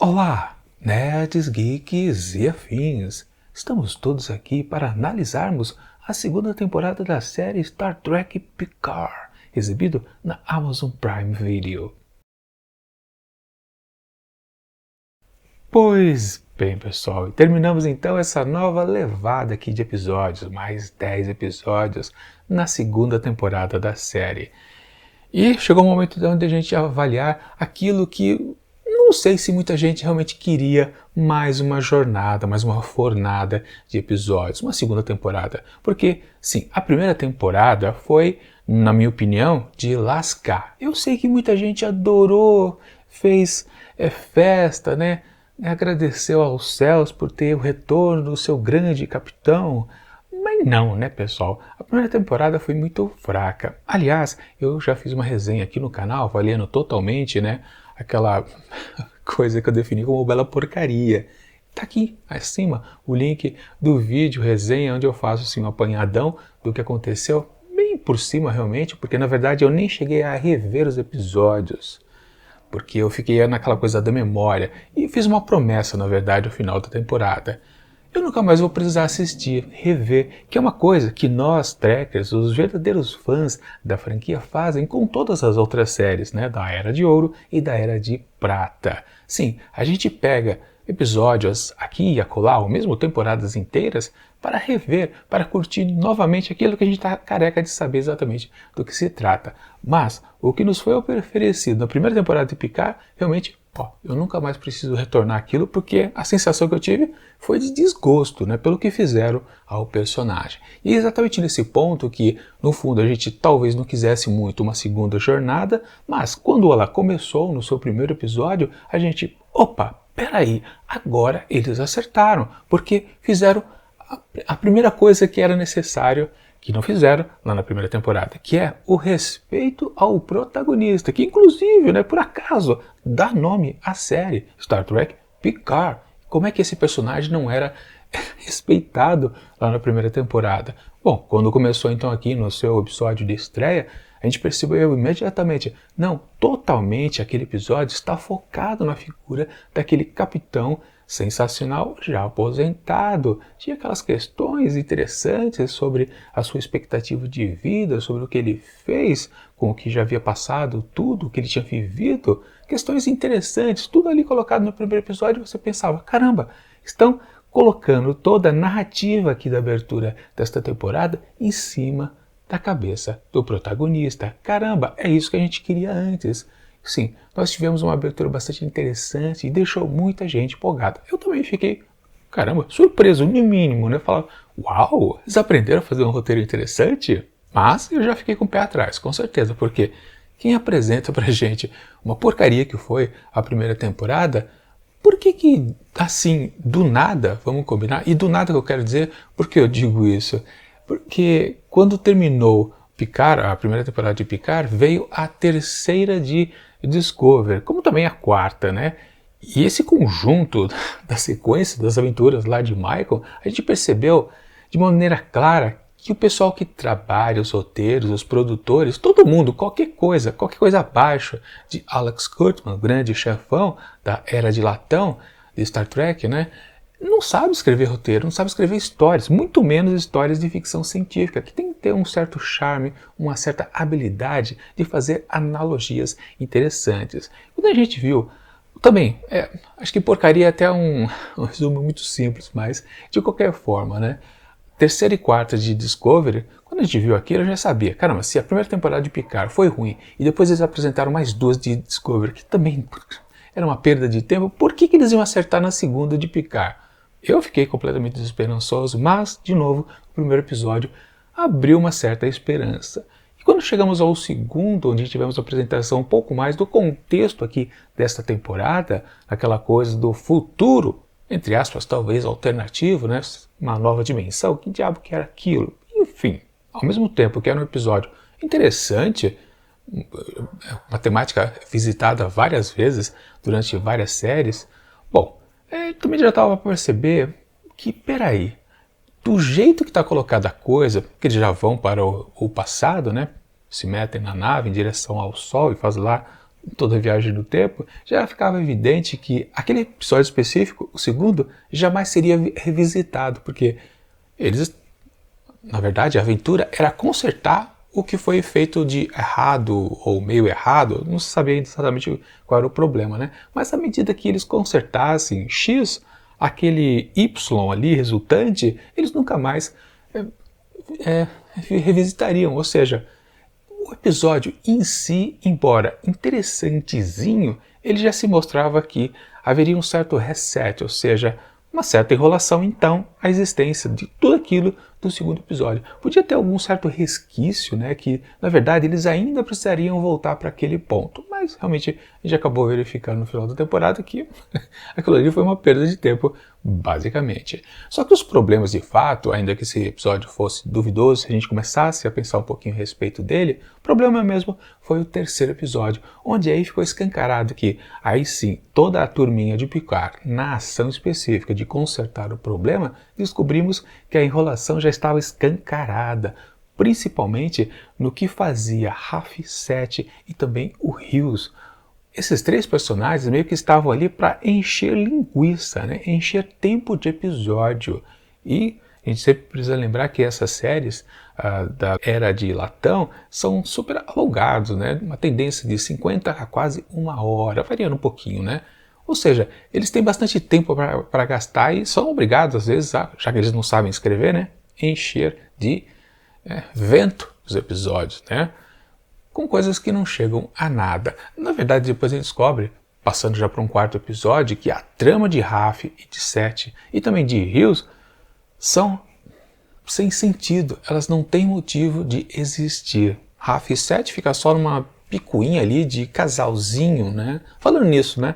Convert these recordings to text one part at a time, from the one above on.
Olá, nerds, geeks e afins! Estamos todos aqui para analisarmos a segunda temporada da série Star Trek Picard, exibido na Amazon Prime Video. Pois bem, pessoal, e terminamos então essa nova levada aqui de episódios, mais 10 episódios na segunda temporada da série. E chegou o momento de onde a gente ia avaliar aquilo que não sei se muita gente realmente queria mais uma jornada, mais uma fornada de episódios, uma segunda temporada. Porque, sim, a primeira temporada foi, na minha opinião, de lascar. Eu sei que muita gente adorou, fez festa, né? Agradeceu aos céus por ter o retorno do seu grande capitão. Mas não, né, pessoal? A primeira temporada foi muito fraca. Aliás, eu já fiz uma resenha aqui no canal, avaliando totalmente, né, aquela coisa que eu defini como bela porcaria. Tá aqui acima o link do vídeo, resenha, onde eu faço assim, um apanhadão do que aconteceu, bem por cima realmente, porque na verdade eu nem cheguei a rever os episódios, porque eu fiquei naquela coisa da memória e fiz uma promessa, na verdade, ao final da temporada. Eu nunca mais vou precisar assistir, rever, que é uma coisa que nós, trekkers, os verdadeiros fãs da franquia, fazem com todas as outras séries, né, da Era de Ouro e da Era de Prata. Sim, a gente pega episódios aqui e acolá, ou mesmo temporadas inteiras, para rever, para curtir novamente aquilo que a gente está careca de saber exatamente do que se trata. Mas o que nos foi oferecido na primeira temporada de Picard, realmente, eu nunca mais preciso retornar aquilo, porque a sensação que eu tive foi de desgosto, né, pelo que fizeram ao personagem. E é exatamente nesse ponto que, no fundo, a gente talvez não quisesse muito uma segunda jornada, mas quando ela começou no seu primeiro episódio, a gente, peraí, agora eles acertaram, porque fizeram a primeira coisa que era necessário, que não fizeram lá na primeira temporada, que é o respeito ao protagonista, que inclusive, né, por acaso, dá nome à série Star Trek Picard. Como é que esse personagem não era respeitado lá na primeira temporada? Bom, quando começou então aqui no seu episódio de estreia, a gente percebeu imediatamente, não, totalmente aquele episódio está focado na figura daquele capitão sensacional, já aposentado. Tinha aquelas questões interessantes sobre a sua expectativa de vida, sobre o que ele fez com o que já havia passado, tudo o que ele tinha vivido. Questões interessantes, tudo ali colocado no primeiro episódio. Você pensava, caramba, estão colocando toda a narrativa aqui da abertura desta temporada em cima da cabeça do protagonista. Caramba, é isso que a gente queria antes. Sim, nós tivemos uma abertura bastante interessante e deixou muita gente empolgada. Eu também fiquei, caramba, surpreso, no mínimo, né? Falar, uau, eles aprenderam a fazer um roteiro interessante? Mas eu já fiquei com o pé atrás, com certeza, porque quem apresenta pra gente uma porcaria que foi a primeira temporada, por que assim, do nada, vamos combinar? E do nada que eu quero dizer, por que eu digo isso? Porque quando terminou Picard, a primeira temporada de Picard, veio a terceira de Discovery, como também a quarta, né? E esse conjunto da sequência das aventuras lá de Michael, a gente percebeu de maneira clara que o pessoal que trabalha, os roteiros, os produtores, todo mundo, qualquer coisa abaixo de Alex Kurtzman, o grande chefão da Era de Latão de Star Trek, né? Não sabe escrever roteiro, não sabe escrever histórias, muito menos histórias de ficção científica, que tem que ter um certo charme, uma certa habilidade de fazer analogias interessantes. Quando a gente viu, também, acho que porcaria é até um resumo muito simples, mas de qualquer forma, né? Terceira e quarta de Discovery, quando a gente viu aquilo, eu já sabia, caramba, se a primeira temporada de Picard foi ruim, e depois eles apresentaram mais duas de Discovery, que também era uma perda de tempo, por que eles iam acertar na segunda de Picard? Eu fiquei completamente desesperançoso, mas, de novo, o primeiro episódio abriu uma certa esperança. E quando chegamos ao segundo, onde tivemos a apresentação um pouco mais do contexto aqui desta temporada, aquela coisa do futuro, entre aspas, talvez alternativo, né? Uma nova dimensão, que diabo que era aquilo? Enfim, ao mesmo tempo que era um episódio interessante, uma temática visitada várias vezes durante várias séries, bom, também já estava para perceber que, peraí, do jeito que está colocada a coisa, que eles já vão para o passado, né? Se metem na nave em direção ao Sol e fazem lá toda a viagem no tempo, já ficava evidente que aquele episódio específico, o segundo, jamais seria revisitado, porque eles, na verdade, a aventura era consertar o que foi feito de errado ou meio errado, não se sabia exatamente qual era o problema, né? Mas à medida que eles consertassem X, aquele Y ali resultante, eles nunca mais revisitariam, ou seja, o episódio em si, embora interessantezinho, ele já se mostrava que haveria um certo reset, ou seja, uma certa enrolação, então, a existência de tudo aquilo do segundo episódio. Podia ter algum certo resquício, né, que, na verdade, eles ainda precisariam voltar para aquele ponto, mas realmente a gente acabou verificando no final da temporada que aquilo ali foi uma perda de tempo, basicamente. Só que os problemas de fato, ainda que esse episódio fosse duvidoso, se a gente começasse a pensar um pouquinho a respeito dele, o problema mesmo foi o terceiro episódio, onde aí ficou escancarado que, aí sim, toda a turminha de Picard, na ação específica de consertar o problema, descobrimos que a enrolação já estava escancarada, principalmente no que fazia Raf 7 e também o Rios. Esses três personagens meio que estavam ali para encher linguiça, né? Encher tempo de episódio. E a gente sempre precisa lembrar que essas séries da Era de Latão são super alongados, né? Uma tendência de 50 a quase 1 hora, variando um pouquinho, né? Ou seja, eles têm bastante tempo para gastar e são obrigados, às vezes, já que eles não sabem escrever, né? Encher de vento os episódios, né? Com coisas que não chegam a nada. Na verdade, depois a gente descobre, passando já para um quarto episódio, que a trama de Raf e de Sete e também de Rios são sem sentido. Elas não têm motivo de existir. Raf e Sete fica só numa picuinha ali de casalzinho, né? Falando nisso, né?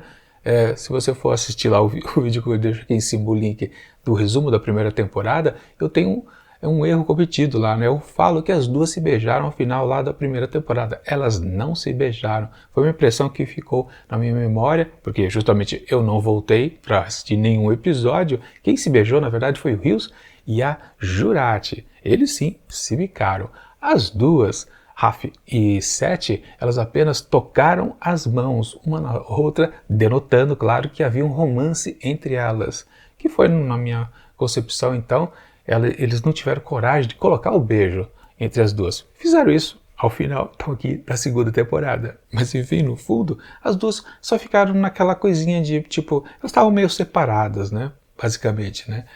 Se você for assistir lá o vídeo que eu deixo aqui em cima, o link do resumo da primeira temporada, eu tenho um erro cometido lá, né? Eu falo que as duas se beijaram ao final lá da primeira temporada. Elas não se beijaram. Foi uma impressão que ficou na minha memória, porque justamente eu não voltei para assistir nenhum episódio. Quem se beijou, na verdade, foi o Rios e a Jurati. Eles sim se bicaram. As duas, Raf e Sete, elas apenas tocaram as mãos uma na outra, denotando, claro, que havia um romance entre elas, que foi, na minha concepção, então, eles não tiveram coragem de colocar o beijo entre as duas. Fizeram isso ao final, estão aqui da segunda temporada. Mas enfim, no fundo, as duas só ficaram naquela coisinha de, tipo, elas estavam meio separadas, né? Basicamente, né?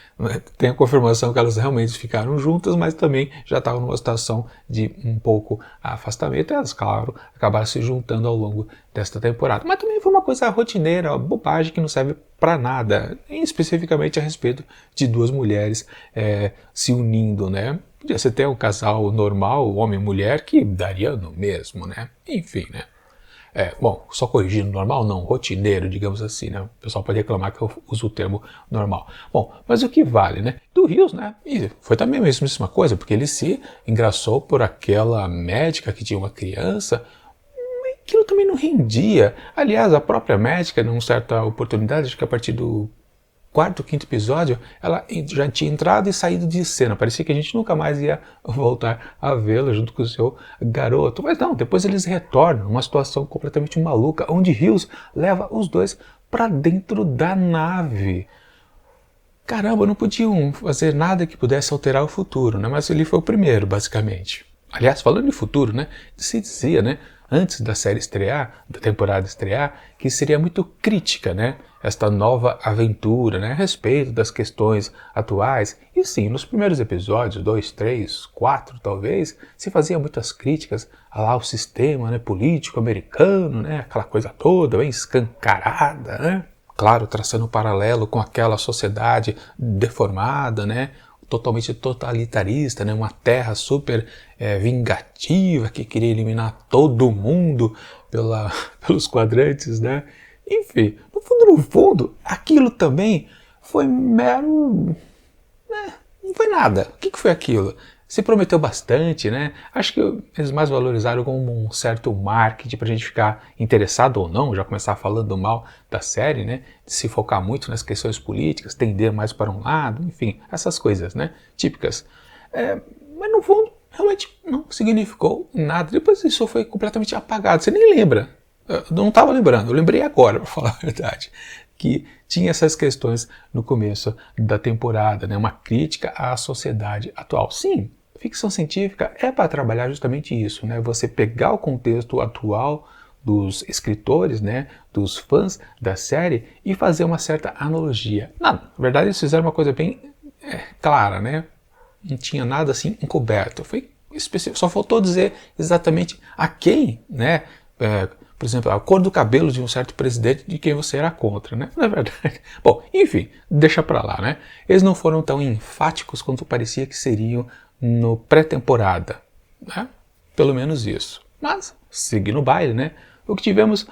Tem a confirmação que elas realmente ficaram juntas, mas também já estavam numa situação de um pouco afastamento, e elas, claro, acabaram se juntando ao longo desta temporada. Mas também foi uma coisa rotineira, uma bobagem que não serve para nada, especificamente a respeito de duas mulheres se unindo, né? Podia ser até um casal normal, homem e mulher, que daria no mesmo, né? Enfim, né? Bom, só corrigindo, normal não, rotineiro, digamos assim, né? O pessoal pode reclamar que eu uso o termo normal. Bom, mas o que vale, né? Do Rios, né? E foi também a mesma coisa, porque ele se engraçou por aquela médica que tinha uma criança, aquilo também não rendia. Aliás, a própria médica, numa certa oportunidade, acho que a partir do quarto, quinto episódio, ela já tinha entrado e saído de cena. Parecia que a gente nunca mais ia voltar a vê-la junto com o seu garoto. Mas não, depois eles retornam, uma situação completamente maluca, onde Rios leva os dois para dentro da nave. Caramba, não podiam fazer nada que pudesse alterar o futuro, né? Mas ele foi o primeiro, basicamente. Aliás, falando de futuro, né? Se dizia, né? Antes da série estrear, da temporada estrear, que seria muito crítica, né? Esta nova aventura, né? A respeito das questões atuais. E sim, nos primeiros episódios, 2, 3, 4 talvez, se fazia muitas críticas ao sistema, né, político americano, né? Aquela coisa toda, bem escancarada, né? Claro, traçando um paralelo com aquela sociedade deformada, né? Totalmente totalitarista, né? Uma terra super vingativa que queria eliminar todo mundo pelos quadrantes, né? Enfim, no fundo, aquilo também foi mero... não foi nada. O que foi aquilo? Se prometeu bastante, né? Acho que eles mais valorizaram como um certo marketing pra gente ficar interessado ou não, já começar falando mal da série, né? De se focar muito nas questões políticas, tender mais para um lado, enfim, essas coisas, né? Típicas. Mas no fundo, realmente não significou nada. Depois isso foi completamente apagado, você nem lembra. Eu não estava lembrando, eu lembrei agora, para falar a verdade, que tinha essas questões no começo da temporada, né? Uma crítica à sociedade atual. Sim, ficção científica é para trabalhar justamente isso, né? Você pegar o contexto atual dos escritores, né, dos fãs da série e fazer uma certa analogia. Na verdade, eles fizeram uma coisa bem clara, né? Não tinha nada assim encoberto. Foi específico, só faltou dizer exatamente a quem, né? Por exemplo, a cor do cabelo de um certo presidente de quem você era contra, né? Na verdade. Bom, enfim, deixa pra lá, né? Eles não foram tão enfáticos quanto parecia que seriam no pré-temporada, né? Pelo menos isso. Mas, seguindo o baile, né? O que tivemos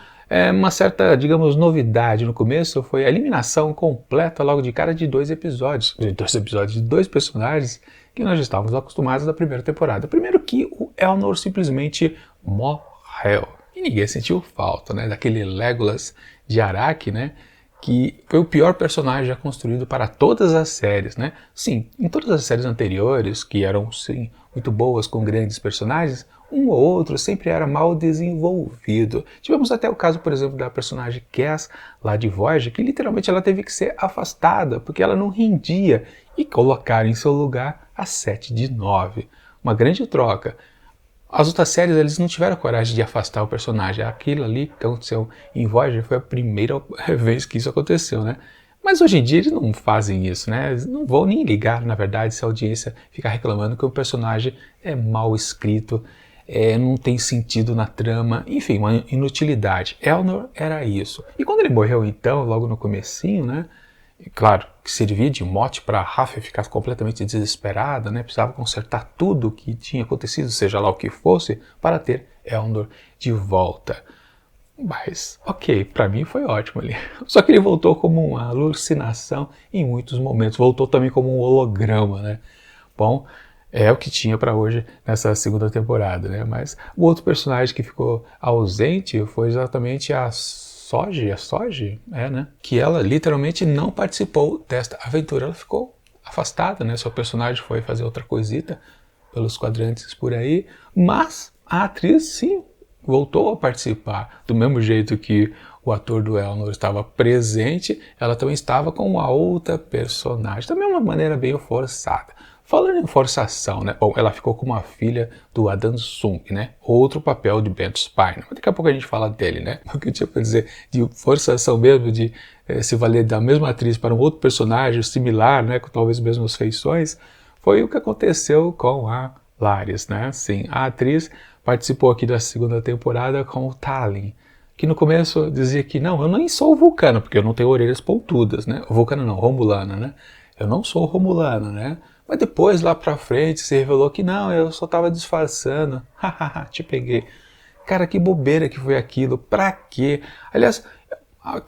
uma certa, digamos, novidade no começo foi a eliminação completa logo de cara de dois episódios de dois personagens que nós já estávamos acostumados da primeira temporada. Primeiro que o Elnor simplesmente morreu. E ninguém sentiu falta, né? Daquele Legolas de Araque, né? Que foi o pior personagem já construído para todas as séries, né? Sim, em todas as séries anteriores, que eram, sim, muito boas, com grandes personagens, um ou outro sempre era mal desenvolvido. Tivemos até o caso, por exemplo, da personagem Cass, lá de Voyager, que literalmente ela teve que ser afastada, porque ela não rendia, e colocar em seu lugar a 7 de 9. Uma grande troca. As outras séries, eles não tiveram coragem de afastar o personagem. Aquilo ali que aconteceu em Voyager foi a primeira vez que isso aconteceu, né? Mas hoje em dia eles não fazem isso, né? Eles não vão nem ligar, na verdade, se a audiência ficar reclamando que o personagem é mal escrito, não tem sentido na trama, enfim, uma inutilidade. Elnor era isso. E quando ele morreu então, logo no comecinho, né? E claro, que servia de mote para a Rafia ficar completamente desesperada, né? Precisava consertar tudo o que tinha acontecido, seja lá o que fosse, para ter Elnor de volta. Mas, ok, para mim foi ótimo ali. Só que ele voltou como uma alucinação em muitos momentos. Voltou também como um holograma, né? Bom, é o que tinha para hoje nessa segunda temporada, né? Mas o outro personagem que ficou ausente foi exatamente a Soji, né? Que ela literalmente não participou desta aventura. Ela ficou afastada, né? Seu personagem foi fazer outra coisita pelos quadrantes por aí. Mas a atriz, sim, voltou a participar. Do mesmo jeito que o ator do Elnor estava presente, ela também estava com uma outra personagem. Também uma maneira bem forçada. Falando em forçação, né? Bom, ela ficou como a filha do Adam Sung, né? Outro papel de Bent Spiner. Mas daqui a pouco a gente fala dele, né? O que eu tinha para dizer de forçação mesmo, de se valer da mesma atriz para um outro personagem similar, né? Com talvez as mesmas feições, foi o que aconteceu com a Laris, né? Sim, a atriz participou aqui da segunda temporada com o Tallinn, que no começo dizia que não, eu nem sou vulcano, porque eu não tenho orelhas pontudas, né? Vulcano não, romulana, né? Eu não sou romulano, né? Mas depois, lá pra frente, se revelou que não, eu só tava disfarçando. Hahaha, te peguei. Cara, que bobeira que foi aquilo. Pra quê? Aliás,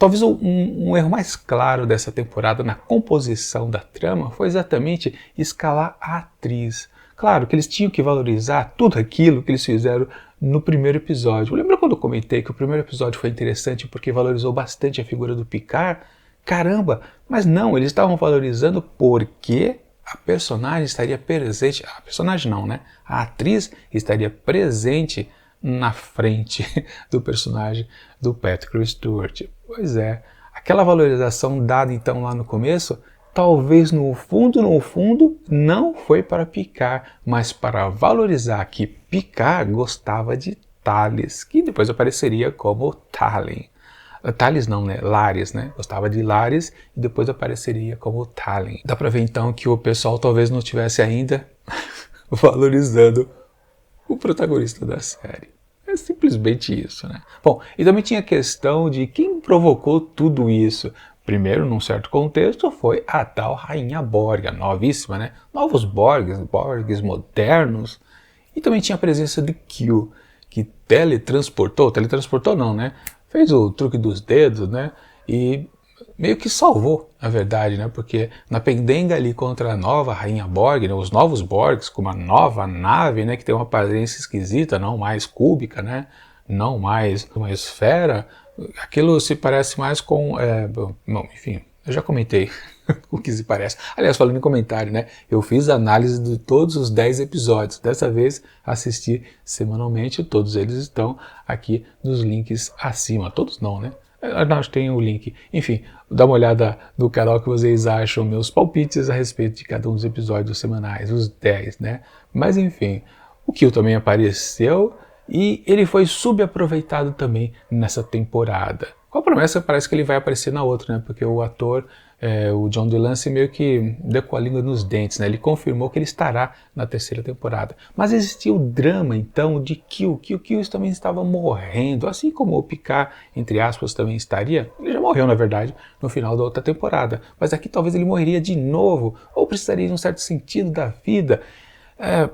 talvez um erro mais claro dessa temporada na composição da trama foi exatamente escalar a atriz. Claro que eles tinham que valorizar tudo aquilo que eles fizeram no primeiro episódio. Lembra quando eu comentei que o primeiro episódio foi interessante porque valorizou bastante a figura do Picard? Caramba, mas não, eles estavam valorizando porque a personagem estaria presente, a personagem não, né? A atriz estaria presente na frente do personagem do Patrick Stewart. Pois é, aquela valorização dada então lá no começo, talvez no fundo, não foi para Picard, mas para valorizar que Picard gostava de Thales, que depois apareceria como Tallinn. Thales não, né? Laris, né? Gostava de Laris e depois apareceria como Tallinn. Dá pra ver então que o pessoal talvez não estivesse ainda valorizando o protagonista da série. É simplesmente isso, né? Bom, e também tinha a questão de quem provocou tudo isso. Primeiro, num certo contexto, foi a tal Rainha Borg, a novíssima, né? Novos Borgs modernos. E também tinha a presença de Q, que teletransportou não, né? Fez o truque dos dedos, né? E meio que salvou, na verdade, né? Porque na pendenga ali contra a nova Rainha Borg, né? Os novos Borgs com uma nova nave, né? Que tem uma aparência esquisita, não mais cúbica, né? Não mais uma esfera. Aquilo se parece mais com... bom, enfim, Eu já comentei o que se parece. Aliás, falando em comentário, né? Eu fiz análise de todos os 10 episódios. Dessa vez, assisti semanalmente. Todos eles estão aqui nos links acima. Todos não, né? Nós tem o link. Enfim, dá uma olhada no canal que vocês acham meus palpites a respeito de cada um dos episódios semanais, os 10, né? Mas enfim, o Q também apareceu e ele foi subaproveitado também nessa temporada. Com a promessa, parece que ele vai aparecer na outra, né? Porque o ator, o John DeLancey, meio que deu com a língua nos dentes, né? Ele confirmou que ele estará na terceira temporada. Mas existia o drama, então, de que o Q também estava morrendo, assim como o Picard, entre aspas, também estaria. Ele já morreu, na verdade, no final da outra temporada. Mas aqui talvez ele morreria de novo, ou precisaria de um certo sentido da vida,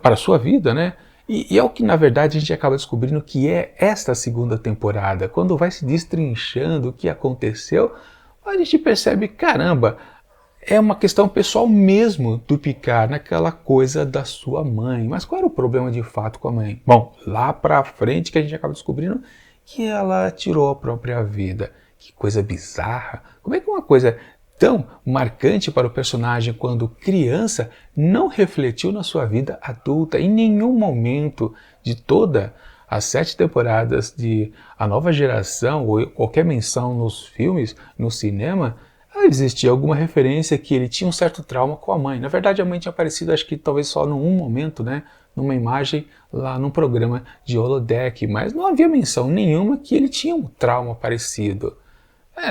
para a sua vida, né? E é o que, na verdade, a gente acaba descobrindo que é esta segunda temporada. Quando vai se destrinchando o que aconteceu, a gente percebe, caramba, é uma questão pessoal mesmo do Picard, naquela coisa da sua mãe. Mas qual era o problema de fato com a mãe? Bom, lá pra frente que a gente acaba descobrindo que ela tirou a própria vida. Que coisa bizarra. Como é que uma coisa tão marcante para o personagem quando criança não refletiu na sua vida adulta em nenhum momento de toda as 7 temporadas de A Nova Geração ou qualquer menção nos filmes, no cinema, existia alguma referência que ele tinha um certo trauma com a mãe. Na verdade, a mãe tinha aparecido, acho que talvez só num momento, né, numa imagem lá num programa de holodeck, mas não havia menção nenhuma que ele tinha um trauma parecido.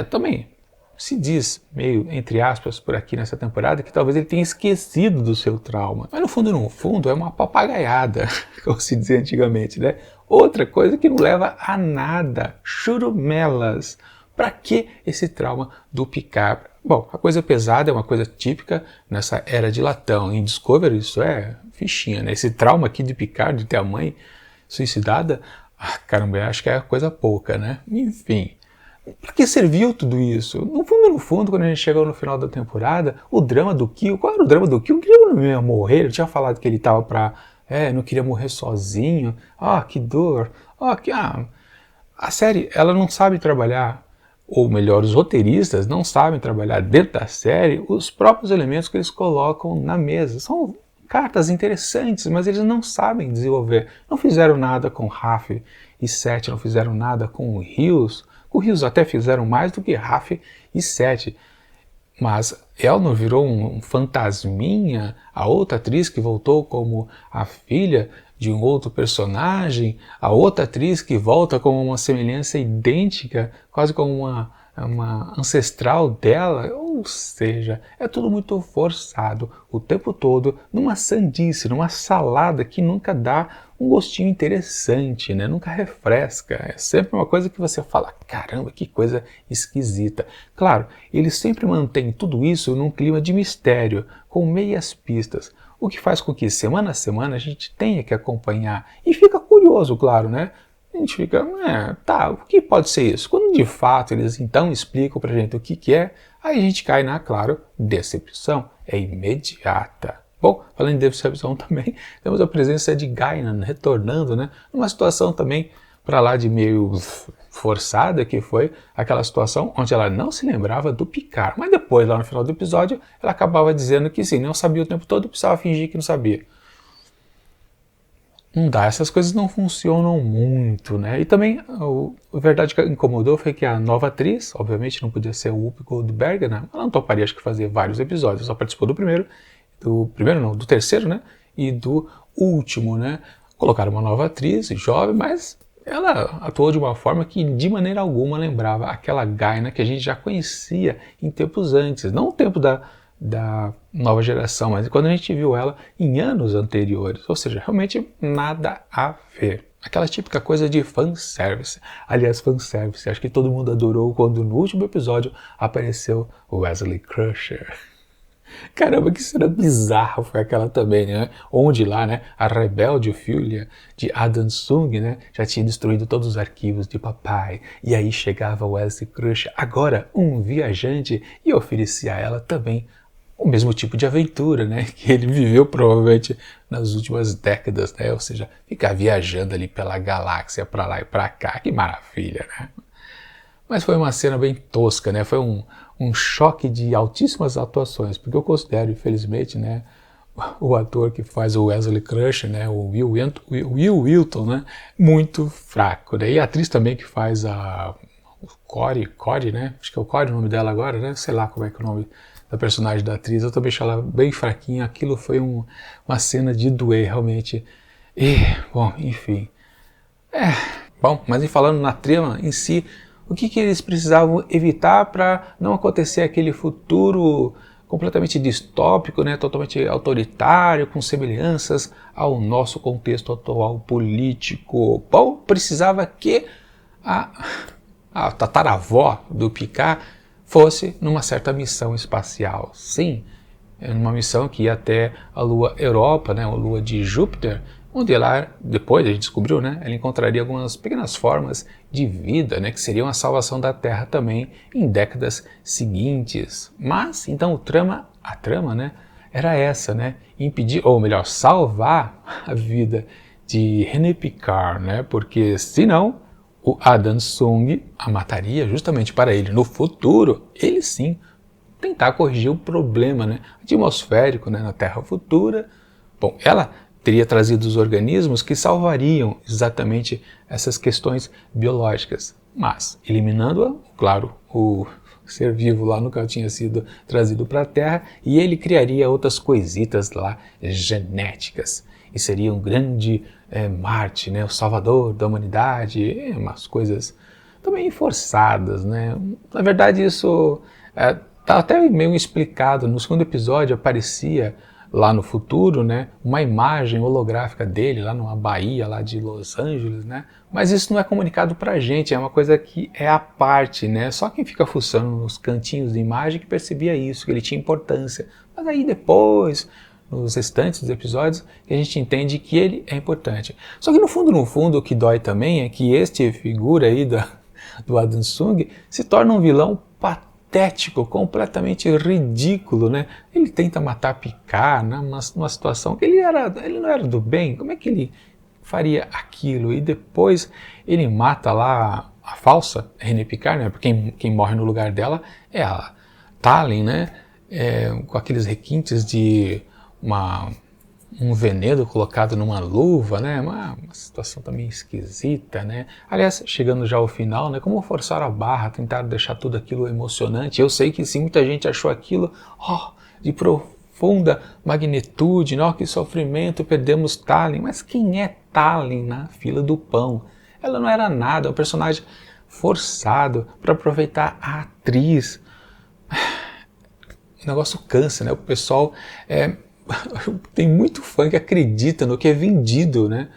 Também se diz, meio entre aspas, por aqui nessa temporada, que talvez ele tenha esquecido do seu trauma. Mas no fundo, é uma papagaiada, como se dizia antigamente, né? Outra coisa que não leva a nada, churumelas. Para que esse trauma do Picard? Bom, a coisa pesada é uma coisa típica nessa era de latão. Em Discovery isso é fichinha, né? Esse trauma aqui de Picard, de ter a mãe suicidada, caramba, eu acho que é coisa pouca, né? Enfim. Para que serviu tudo isso? No fundo, quando a gente chegou no final da temporada, o drama do Q, qual era o drama do Q? O Q não ia morrer, ele tinha falado que ele estava não queria morrer sozinho. Que dor. A série, ela não sabe trabalhar, ou melhor, os roteiristas não sabem trabalhar dentro da série os próprios elementos que eles colocam na mesa. São cartas interessantes, mas eles não sabem desenvolver. Não fizeram nada com Raf e Seth, não fizeram nada com o Rios. O Rios até fizeram mais do que Raf e Seth. Mas Elnor virou um fantasminha, a outra atriz que voltou como a filha de um outro personagem, a outra atriz que volta com uma semelhança idêntica, quase como uma ancestral dela, ou seja, é tudo muito forçado, o tempo todo, numa sandice, numa salada que nunca dá um gostinho interessante, né? Nunca refresca, é sempre uma coisa que você fala, caramba, que coisa esquisita. Claro, ele sempre mantém tudo isso num clima de mistério, com meias pistas, o que faz com que semana a semana a gente tenha que acompanhar, e fica curioso, claro, né? A gente fica, o que pode ser isso? Quando de fato eles então explicam pra gente o que é, aí a gente cai na, claro, decepção. É imediata. Bom, falando em decepção também, temos a presença de Guinan retornando, né? Numa situação também para lá de meio forçada, que foi aquela situação onde ela não se lembrava do Picard. Mas depois, lá no final do episódio, ela acabava dizendo que sim, não sabia o tempo todo e precisava fingir que não sabia. Não dá, essas coisas não funcionam muito, né? E também, a verdade que incomodou foi que a nova atriz, obviamente não podia ser o Whoopi Goldberg, né? Ela não toparia, acho que fazer vários episódios, só participou do terceiro, né? E do último, né? Colocaram uma nova atriz, jovem, mas ela atuou de uma forma que de maneira alguma lembrava aquela Guinan que a gente já conhecia em tempos antes, não o tempo da nova geração, mas quando a gente viu ela em anos anteriores, ou seja, realmente nada a ver. Aquela típica coisa de fanservice. Aliás, fanservice, acho que todo mundo adorou quando no último episódio apareceu o Wesley Crusher. Caramba, que cena bizarra foi aquela também, né? Onde lá, né, a rebelde filha de Adam Sung, né, já tinha destruído todos os arquivos de papai. E aí chegava o Wesley Crusher, agora um viajante, e oferecia a ela também o mesmo tipo de aventura, né, que ele viveu provavelmente nas últimas décadas, né, ou seja, ficar viajando ali pela galáxia para lá e para cá, que maravilha, né? Mas foi uma cena bem tosca, né, foi um um choque de altíssimas atuações, porque eu considero, infelizmente, né, o ator que faz o Wesley Crusher, né, o Will Wheaton, né, muito fraco, né? E a atriz também que faz a Corey, né, acho que é o Corey o nome dela agora, né, sei lá como é que é o nome da personagem da atriz, eu também achei ela bem fraquinha, aquilo foi uma cena de doer realmente, e, bom, enfim, bom, mas falando na trama em si, o que eles precisavam evitar para não acontecer aquele futuro completamente distópico, né, totalmente autoritário, com semelhanças ao nosso contexto atual político? Bom, precisava que a tataravó do Picard fosse numa certa missão espacial. Sim, numa missão que ia até a Lua Europa, né, a Lua de Júpiter, onde lá, depois a gente descobriu, né, ela encontraria algumas pequenas formas de vida, né, que seriam a salvação da Terra também em décadas seguintes. Mas, então, a trama, né, era essa, né, impedir, ou melhor, salvar a vida de René Picard, né, porque senão o Adam Sung a mataria justamente para ele, no futuro, ele sim, tentar corrigir o problema, né, atmosférico, né, na Terra futura. Bom, ela teria trazido os organismos que salvariam exatamente essas questões biológicas, mas eliminando-a, claro, o ser vivo lá nunca tinha sido trazido para a Terra e ele criaria outras coisitas lá genéticas e seria um grande Marte, né, o salvador da humanidade, umas coisas também forçadas, né? Na verdade isso está até meio explicado. No segundo episódio aparecia lá no futuro, né, uma imagem holográfica dele lá numa baía lá de Los Angeles, né, mas isso não é comunicado pra gente, é uma coisa que é à parte, né, só quem fica fuçando nos cantinhos de imagem que percebia isso, que ele tinha importância, mas aí depois, nos restantes dos episódios, que a gente entende que ele é importante. Só que no fundo, o que dói também é que este figura aí do Adam Sung se torna um vilão patético, completamente ridículo, né? Ele tenta matar Picard numa situação que ele não era do bem, como é que ele faria aquilo? E depois ele mata lá a falsa René Picard, né? Porque quem morre no lugar dela é a Tallinn, né? Com aqueles requintes de um veneno colocado numa luva, né? Uma situação também esquisita, né? Aliás, chegando já ao final, né? Como forçaram a barra, tentaram deixar tudo aquilo emocionante. Eu sei que sim, muita gente achou aquilo de profunda magnitude, que sofrimento, perdemos Tallinn. Mas quem é Tallinn na fila do pão? Ela não era nada, é um personagem forçado para aproveitar a atriz. O negócio cansa, né? O pessoal tem muito fã que acredita no que é vendido, né?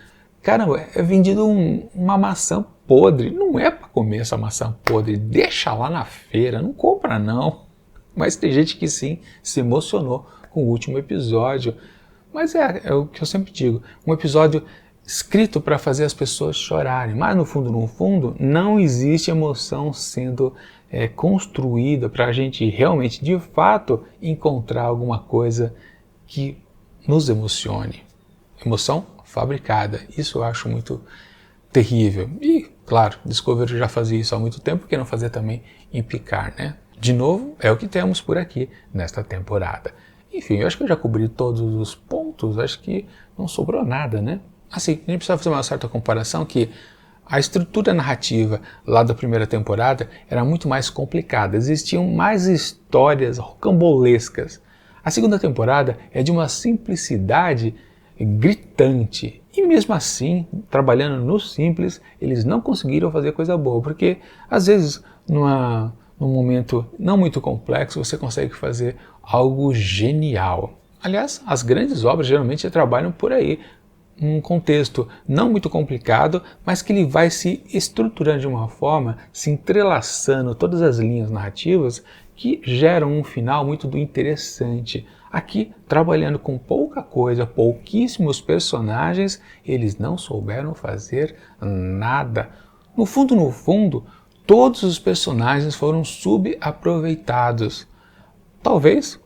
Caramba, é vendido uma maçã podre. Não é para comer essa maçã podre. Deixa lá na feira, não compra não. Mas tem gente que sim se emocionou com o último episódio. Mas é o que eu sempre digo, um episódio escrito para fazer as pessoas chorarem. Mas no fundo, não existe emoção sendo construída para a gente realmente, de fato, encontrar alguma coisa que nos emocione. Emoção fabricada. Isso eu acho muito terrível. E, claro, Discovery já fazia isso há muito tempo, por que não fazer também em Picard, né? De novo, é o que temos por aqui nesta temporada. Enfim, eu acho que eu já cobri todos os pontos, acho que não sobrou nada, né? Assim, a gente precisa fazer uma certa comparação que a estrutura narrativa lá da primeira temporada era muito mais complicada, existiam mais histórias rocambolescas. A segunda temporada é de uma simplicidade gritante. E mesmo assim, trabalhando no simples, eles não conseguiram fazer coisa boa. Porque, às vezes, num momento não muito complexo, você consegue fazer algo genial. Aliás, as grandes obras geralmente trabalham por aí. Um contexto não muito complicado, mas que ele vai se estruturando de uma forma, se entrelaçando todas as linhas narrativas que geram um final muito interessante. Aqui, trabalhando com pouca coisa, pouquíssimos personagens, eles não souberam fazer nada. No fundo, todos os personagens foram subaproveitados. Talvez,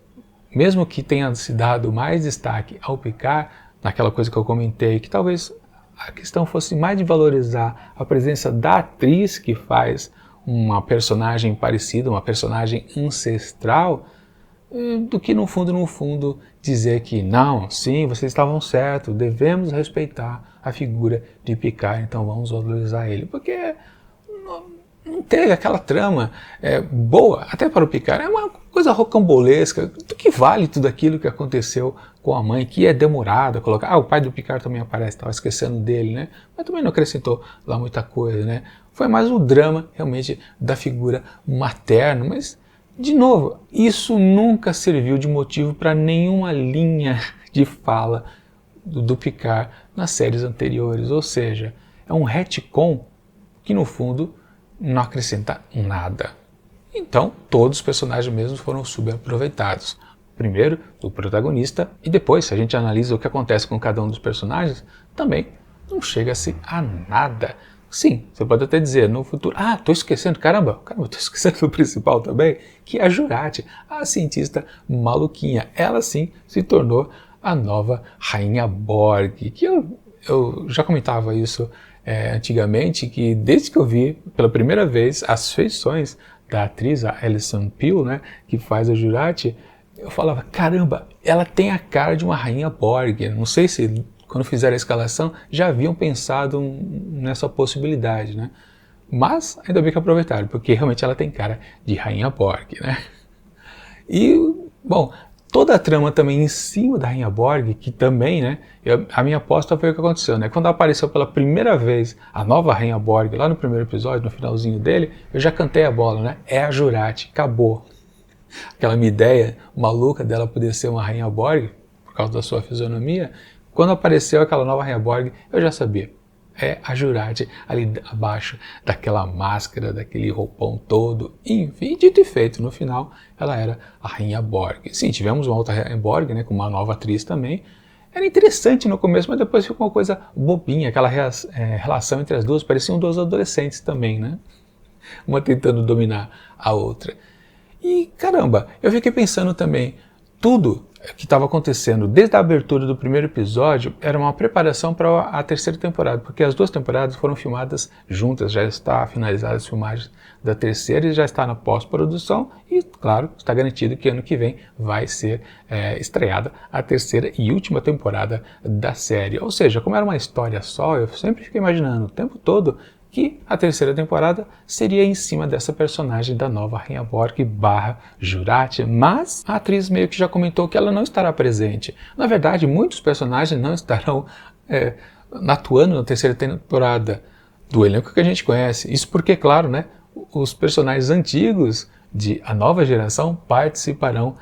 mesmo que tenha se dado mais destaque ao Picard, naquela coisa que eu comentei, que talvez a questão fosse mais de valorizar a presença da atriz que faz uma personagem parecida, uma personagem ancestral, do que no fundo dizer que não, sim, vocês estavam certos, devemos respeitar a figura de Picard, então vamos valorizar ele, porque não teve aquela trama boa, até para o Picard, é uma coisa rocambolesca. Do que vale tudo aquilo que aconteceu com a mãe, que é demorado a colocar. O pai do Picard também aparece, estava esquecendo dele, né? Mas também não acrescentou lá muita coisa, né? Foi mais o drama, realmente, da figura materna, mas, de novo, isso nunca serviu de motivo para nenhuma linha de fala do Picard nas séries anteriores, ou seja, é um retcon que, no fundo, não acrescenta nada. Então, todos os personagens mesmo foram subaproveitados. Primeiro, o protagonista, e depois, se a gente analisa o que acontece com cada um dos personagens, também não chega-se a nada. Sim, você pode até dizer no futuro, tô esquecendo, caramba, tô esquecendo do principal também, que é a Jurati, a cientista maluquinha. Ela sim se tornou a nova Rainha Borg, que eu já comentava isso antigamente, que desde que eu vi pela primeira vez as feições da atriz, a Alison Pill, né, que faz a Jurati, eu falava, caramba, ela tem a cara de uma Rainha Borg. Não sei se quando fizeram a escalação já haviam pensado nessa possibilidade, né? Mas ainda bem que aproveitaram, porque realmente ela tem cara de Rainha Borg, né? E, bom, toda a trama também em cima da Rainha Borg, que também, né, a minha aposta foi o que aconteceu, né? Quando apareceu pela primeira vez a nova Rainha Borg, lá no primeiro episódio, no finalzinho dele, eu já cantei a bola, né? É a Jurati, acabou. Aquela minha ideia maluca dela poder ser uma Rainha Borg, por causa da sua fisionomia, quando apareceu aquela nova Rainha Borg, eu já sabia. É a Jurati ali abaixo daquela máscara, daquele roupão todo, enfim, dito e feito, no final ela era a Rainha Borg. Sim, tivemos uma outra Rainha Borg, né, com uma nova atriz também. Era interessante no começo, mas depois ficou uma coisa bobinha, aquela relação entre as duas, pareciam duas adolescentes também, né? Uma tentando dominar a outra. E caramba, eu fiquei pensando também, tudo que estava acontecendo desde a abertura do primeiro episódio era uma preparação para a terceira temporada, porque as duas temporadas foram filmadas juntas, já está finalizadas as filmagens da terceira e já está na pós-produção e, claro, está garantido que ano que vem vai ser estreada a terceira e última temporada da série. Ou seja, como era uma história só, eu sempre fiquei imaginando o tempo todo que a terceira temporada seria em cima dessa personagem da nova Rainha Borg / Jurati, mas a atriz meio que já comentou que ela não estará presente. Na verdade, muitos personagens não estarão atuando na terceira temporada do elenco que a gente conhece. Isso porque, claro, né, os personagens antigos de A Nova Geração participarão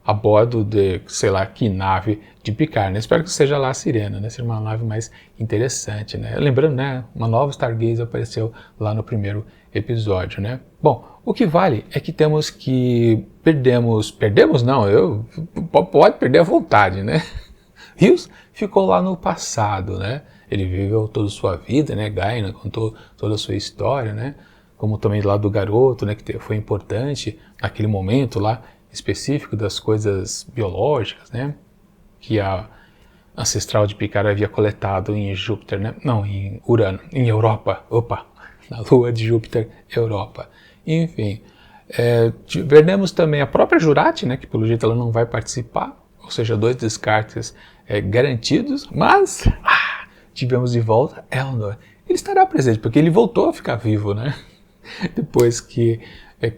a bordo de, sei lá, que nave de Picard, né? Espero que seja lá a Sirena, né? Seja uma nave mais interessante, né? Lembrando, né? Uma nova Stargazer apareceu lá no primeiro episódio, né? Bom, o que vale é que perdemos não, pode perder à vontade, né? Rios ficou lá no passado, né? Ele viveu toda a sua vida, né? Guinan contou toda a sua história, né? Como também lá do garoto, né? Que foi importante naquele momento lá específico das coisas biológicas, né, que a ancestral de Picard havia coletado em Júpiter, né, não, em Urano, em Europa, na lua de Júpiter, Europa. Enfim, veremos também a própria Jurati, né, que pelo jeito ela não vai participar, ou seja, 2 descartes garantidos, mas tivemos de volta Elnor. Ele estará presente, porque ele voltou a ficar vivo, né, depois que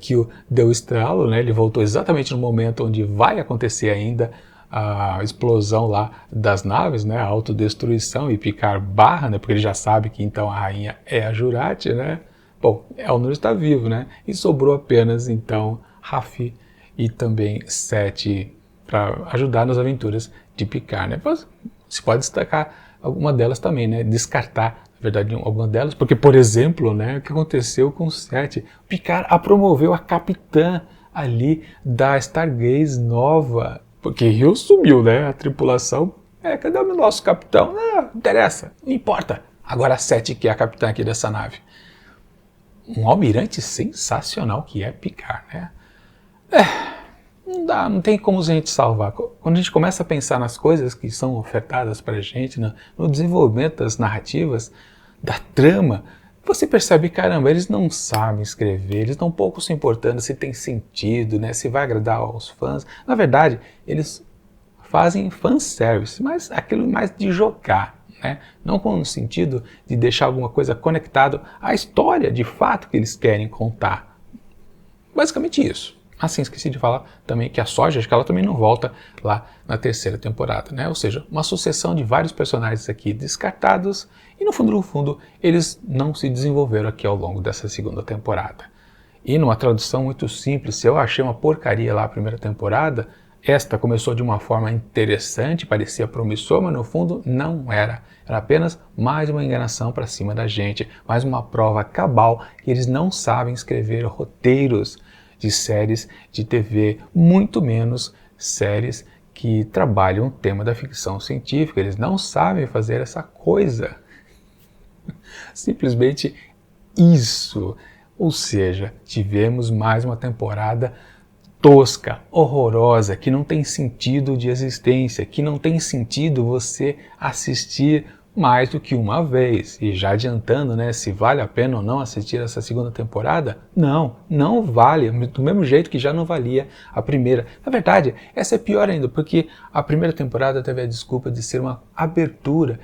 Q deu estralo, né? Ele voltou exatamente no momento onde vai acontecer ainda a explosão lá das naves, né? A autodestruição, e Picard barra, né? Porque ele já sabe que então a rainha é a Jurati, né? Bom, Elnor está vivo, né? E sobrou apenas então Raffi e também Sete para ajudar nas aventuras de Picard, né? Se pode destacar alguma delas também, né? Descartar, na verdade, alguma delas, porque, por exemplo, né, o que aconteceu com o Sete? Picard a promoveu a capitã ali da Stargaze nova, porque Rio sumiu, né? A tripulação, cadê o nosso capitão? Não interessa, não importa. Agora a Sete que é a capitã aqui dessa nave. Um almirante sensacional que é Picard, né? Não tem como a gente salvar. Quando a gente começa a pensar nas coisas que são ofertadas para a gente, no desenvolvimento das narrativas, da trama, você percebe, caramba, eles não sabem escrever, eles estão pouco se importando se tem sentido, né, se vai agradar aos fãs. Na verdade, eles fazem fanservice, mas aquilo mais de jogar, né? Não com o sentido de deixar alguma coisa conectada à história de fato que eles querem contar. Basicamente isso. Assim, esqueci de falar também que a Soja, acho que ela também não volta lá na terceira temporada, né? Ou seja, uma sucessão de vários personagens aqui descartados e no fundo, eles não se desenvolveram aqui ao longo dessa segunda temporada. E numa tradução muito simples, se eu achei uma porcaria lá a primeira temporada, esta começou de uma forma interessante, parecia promissor, mas no fundo não era. Era apenas mais uma enganação para cima da gente, mais uma prova cabal que eles não sabem escrever roteiros de séries de TV, muito menos séries que trabalham o tema da ficção científica. Eles não sabem fazer essa coisa. Simplesmente isso. Ou seja, tivemos mais uma temporada tosca, horrorosa, que não tem sentido de existência, que não tem sentido você assistir mais do que uma vez. E já adiantando, né, se vale a pena ou não assistir essa segunda temporada? Não, não vale, do mesmo jeito que já não valia a primeira. Na verdade, essa é pior ainda, porque a primeira temporada teve a desculpa de ser uma abertura,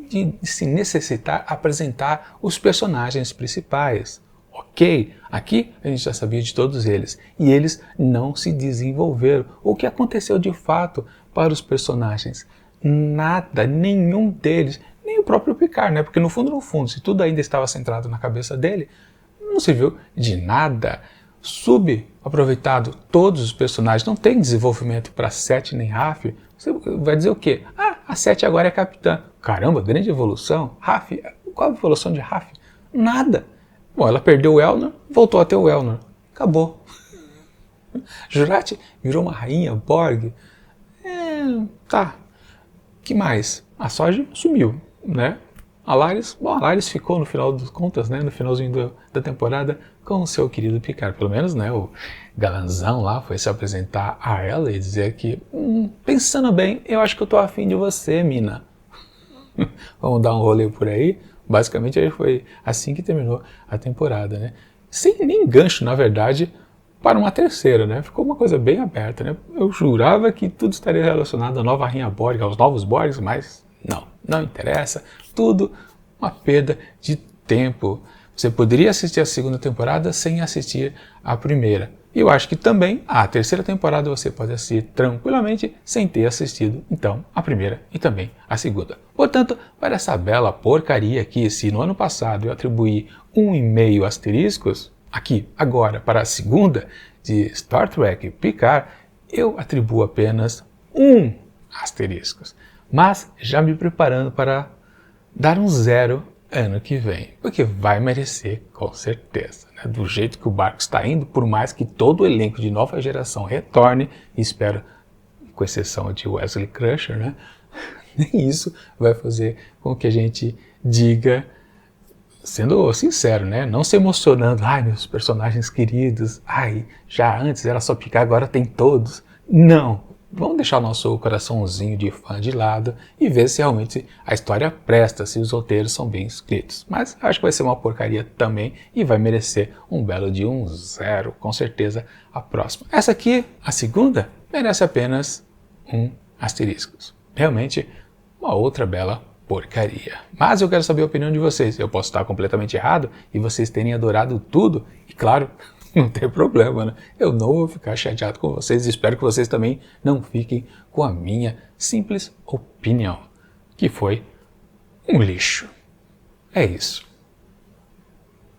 de se necessitar apresentar os personagens principais. Ok, aqui a gente já sabia de todos eles, e eles não se desenvolveram. O que aconteceu de fato para os personagens? Nada, nenhum deles, nem o próprio Picard, né? Porque no fundo, se tudo ainda estava centrado na cabeça dele, não serviu de nada. Subaproveitado todos os personagens, não tem desenvolvimento para Sete nem Raf. Você vai dizer o quê? Ah, a Sete agora é capitã. Caramba, grande evolução. Raf, qual a evolução de Raf? Nada. Bom, ela perdeu o Elnor, voltou a ter o Elnor. Acabou. Jurati virou uma rainha Borg. Tá. Que mais? A Soja sumiu, né? A Laris ficou no final das contas, né? No finalzinho da temporada com o seu querido Picard. Pelo menos, né? O galanzão lá foi se apresentar a ela e dizer que, pensando bem, eu acho que eu tô afim de você, mina. Vamos dar um rolê por aí. Basicamente foi assim que terminou a temporada, né? Sem nem gancho, na verdade, para uma terceira, né? Ficou uma coisa bem aberta, né? Eu jurava que tudo estaria relacionado à nova rainha Borg, aos novos Borgs, mas não interessa. Tudo uma perda de tempo. Você poderia assistir a segunda temporada sem assistir a primeira. E eu acho que também a terceira temporada você pode assistir tranquilamente sem ter assistido, então, a primeira e também a segunda. Portanto, para essa bela porcaria aqui, se no ano passado eu atribuí 1,5 asteriscos, aqui, agora, para a segunda de Star Trek Picard, eu atribuo apenas 1 asteriscos. Mas já me preparando para dar um 0 ano que vem, porque vai merecer com certeza, né? Do jeito que o barco está indo, por mais que todo o elenco de nova geração retorne, espero, com exceção de Wesley Crusher, né? Nem isso vai fazer com que a gente diga, sendo sincero, né? Não se emocionando, ai, meus personagens queridos, ai, já antes era só Picard, agora tem todos. Não! Vamos deixar o nosso coraçãozinho de fã de lado e ver se realmente a história presta, se os roteiros são bem escritos. Mas acho que vai ser uma porcaria também e vai merecer um belo de 0, com certeza, a próxima. Essa aqui, a segunda, merece apenas 1 asterisco. Realmente, uma outra bela porcaria. Mas eu quero saber a opinião de vocês. Eu posso estar completamente errado e vocês terem adorado tudo. E claro, não tem problema, né? Eu não vou ficar chateado com vocês. Espero que vocês também não fiquem com a minha simples opinião, que foi um lixo. É isso.